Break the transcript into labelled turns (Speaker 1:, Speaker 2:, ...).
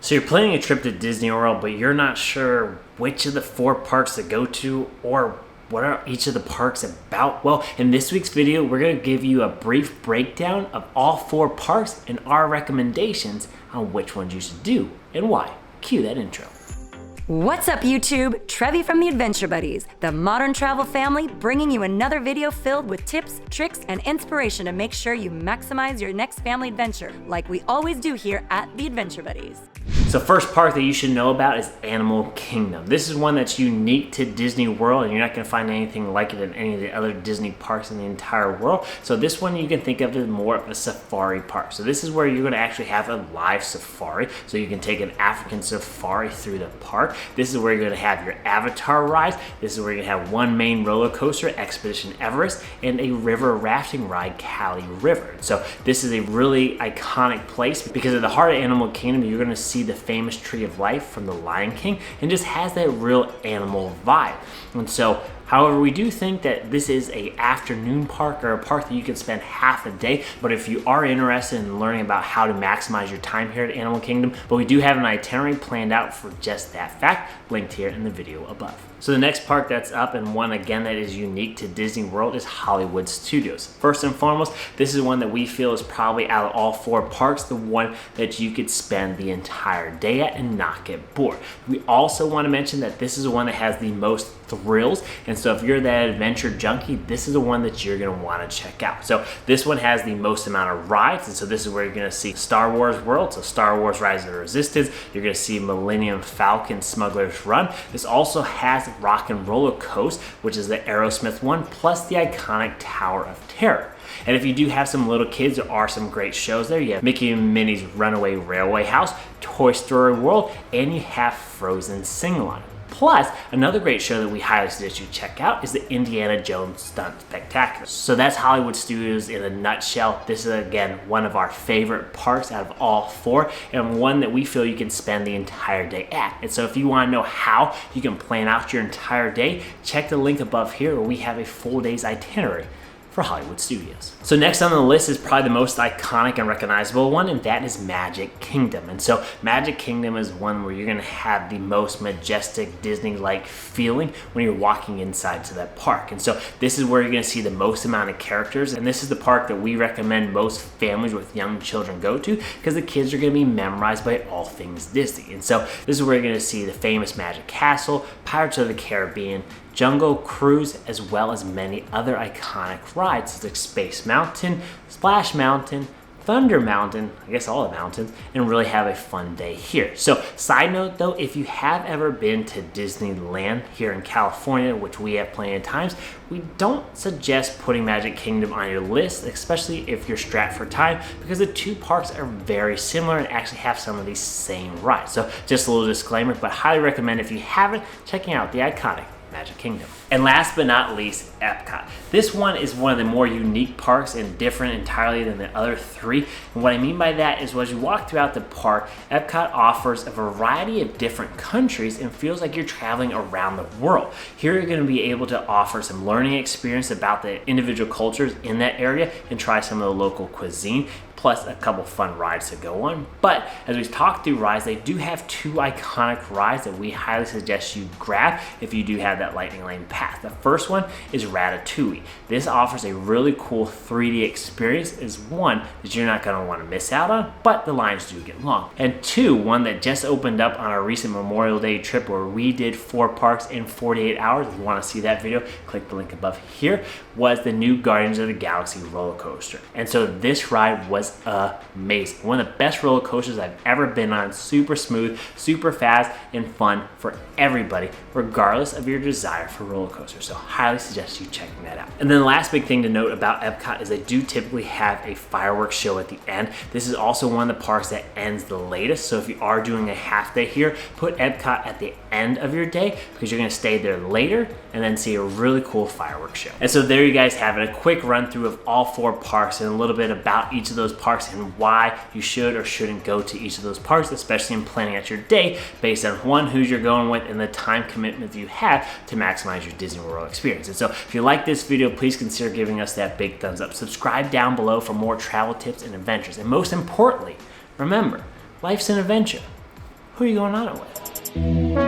Speaker 1: So you're planning a trip to Disney World, but you're not sure which of the 4 parks to go to or what are each of the parks about? Well, in this week's video, we're going to give you a brief breakdown of all 4 parks and our recommendations on which ones you should do and why. Cue that intro.
Speaker 2: What's up, YouTube? Trevi from the Adventure Buddies, the modern travel family, bringing you another video filled with tips, tricks, and inspiration to make sure you maximize your next family adventure, like we always do here at the Adventure Buddies.
Speaker 1: So first park that you should know about is Animal Kingdom. This is one that's unique to Disney World, and you're not going to find anything like it in any of the other Disney parks in the entire world. So this one you can think of as more of a safari park. So this is where you're going to actually have a live safari. So you can take an African safari through the park. This is where you're going to have your Avatar rides. This is where you're going to have one main roller coaster, Expedition Everest, and a river rafting ride, Cali River. So this is a really iconic place because at the heart of Animal Kingdom, you're going to see the famous Tree of Life from the Lion King, and just has that real animal vibe. And so, however, we do think that this is a afternoon park or a park that you can spend half a day, but if you are interested in learning about how to maximize your time here at Animal Kingdom, but we do have an itinerary planned out for just that fact, linked here in the video above. So the next park that's up, and one again that is unique to Disney World, is Hollywood Studios. First and foremost, this is one that we feel is probably out of all 4 parks, the one that you could spend the entire day at and not get bored. We also want to mention that this is the one that has the most thrills, and so if you're that adventure junkie, this is the one that you're going to want to check out. So this one has the most amount of rides, and so this is where you're going to see Star Wars World, so Star Wars Rise of the Resistance. You're going to see Millennium Falcon Smuggler's Run. This also has Rock and Roller Coaster, which is the Aerosmith one, plus the iconic Tower of Terror. And if you do have some little kids, there are some great shows there. You have Mickey and Minnie's Runaway Railway House, Toy Story World, and you have Frozen Sing-Along. Plus, another great show that we highly suggest you check out is the Indiana Jones Stunt Spectacular. So that's Hollywood Studios in a nutshell. This is, again, one of our favorite parks out of all 4, and one that we feel you can spend the entire day at. And so if you want to know how you can plan out your entire day, check the link above here where we have a full day's itinerary for Hollywood Studios. So next on the list is probably the most iconic and recognizable one, and that is Magic Kingdom. And so Magic Kingdom is one where you're going to have the most majestic Disney-like feeling when you're walking inside to that park. And so this is where you're going to see the most amount of characters, and this is the park that we recommend most families with young children go to because the kids are going to be memorized by all things Disney. And so this is where you're going to see the famous Magic Castle, Pirates of the Caribbean, Jungle Cruise, as well as many other iconic rides such as Space Mountain, Splash Mountain, Thunder Mountain, I guess all the mountains, and really have a fun day here. So side note though, if you have ever been to Disneyland here in California, which we have plenty of times, we don't suggest putting Magic Kingdom on your list, especially if you're strapped for time, because the 2 parks are very similar and actually have some of these same rides. So just a little disclaimer, but highly recommend if you haven't, checking out the iconic Magic Kingdom. And last but not least, Epcot. This one is one of the more unique parks and different entirely than the other 3. And what I mean by that is as you walk throughout the park, Epcot offers a variety of different countries and feels like you're traveling around the world. Here you're going to be able to offer some learning experience about the individual cultures in that area and try some of the local cuisine, plus a couple fun rides to go on. But as we talk through rides, they do have 2 iconic rides that we highly suggest you grab if you do have that Lightning Lane pass. The first one is Ratatouille. This offers a really cool 3D experience. It's one that you're not going to want to miss out on, but the lines do get long. And 2, one that just opened up on our recent Memorial Day trip where we did 4 parks in 48 hours. If you want to see that video, click the link above here, was the new Guardians of the Galaxy roller coaster. And so this ride was amazing. One of the best roller coasters I've ever been on. Super smooth, super fast, and fun for everybody, regardless of your desire for roller coasters. So highly suggest you checking that out. And then the last big thing to note about Epcot is they do typically have a fireworks show at the end. This is also one of the parks that ends the latest. So if you are doing a half day here, put Epcot at the end of your day because you're going to stay there later and then see a really cool fireworks show. And so there you guys have it, a quick run through of all 4 parks and a little bit about each of those parks and why you should or shouldn't go to each of those parks, especially in planning out your day based on 1, who you're going with and the time commitment you have to maximize your Disney World experience. And so if you like this video, please consider giving us that big thumbs up. Subscribe down below for more travel tips and adventures. And most importantly, remember, life's an adventure. Who are you going on it with?